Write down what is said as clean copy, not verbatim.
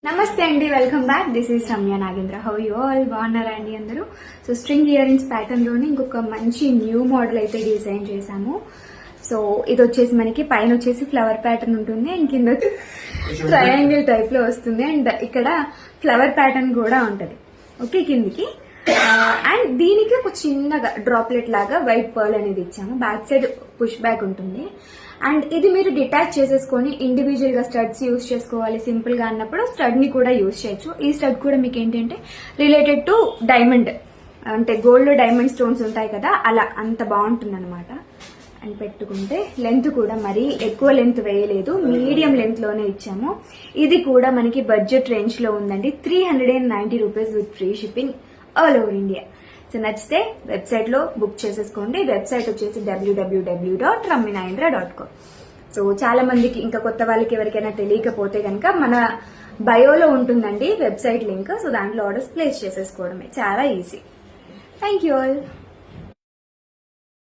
నమస్తే అండి, welcome back. This is Ramya Nagendra. How you all? బాగున్నారా అండి అందరూ? So string ear rings pattern లోని ఇంకొక మంచి న్యూ మోడల్ అయితే డిజైన్ చేశాము. సో ఇది వచ్చేసి మనకి పైన వచ్చేసి ఫ్లవర్ ప్యాటర్న్ ఉంటుంది అండ్ కింద ట్రయాంగిల్ టైప్ లో వస్తుంది అండ్ ఇక్కడ ఫ్లవర్ ప్యాటర్న్ కూడా ఉంటది. ఓకే, కిందికి అండ్ దీనికి ఒక చిన్నగా డ్రాప్లెట్ లాగా వైట్ పర్ల్ అనేది ఇచ్చాము. బ్యాక్ సైడ్ పుష్ బ్యాక్ ఉంటుంది అండ్ ఇది మీరు డిటాచ్ చేసేసుకొని ఇండివిజువల్ గా స్టడ్స్ యూజ్ చేసుకోవాలి సింపుల్ గా అన్నప్పుడు స్టడ్ ని కూడా యూజ్ చేయొచ్చు. ఈ స్టడ్ కూడా మీకు ఏంటంటే రిలేటెడ్ టు డైమండ్, అంటే గోల్డ్ లో డైమండ్ స్టోన్స్ ఉంటాయి కదా, అలా అంత బాగుంటుంది అనమాట. అండ్ పెట్టుకుంటే లెంత్ కూడా మరీ ఎక్కువ లెంత్ వేయలేదు, మీడియం లెంత్ లోనే ఇచ్చాము. ఇది కూడా మనకి బడ్జెట్ రేంజ్ లో ఉందండి. 390 rupees with free shipping all over India. So నచ్చితే వెబ్సైట్ లో బుక్ చేసేసుకోండి. వెబ్సైట్ వచ్చేసి www.rammynagendra.com. సో చాలా మందికి, ఇంకా కొత్త వాళ్ళకి ఎవరికైనా తెలియకపోతే కనుక మన బయోలో ఉంటుందండి వెబ్సైట్ లింక్. సో దాంట్లో ఆర్డర్స్ ప్లేస్ చేసేసుకోవడమే, చాలా ఈజీ. Thank you all.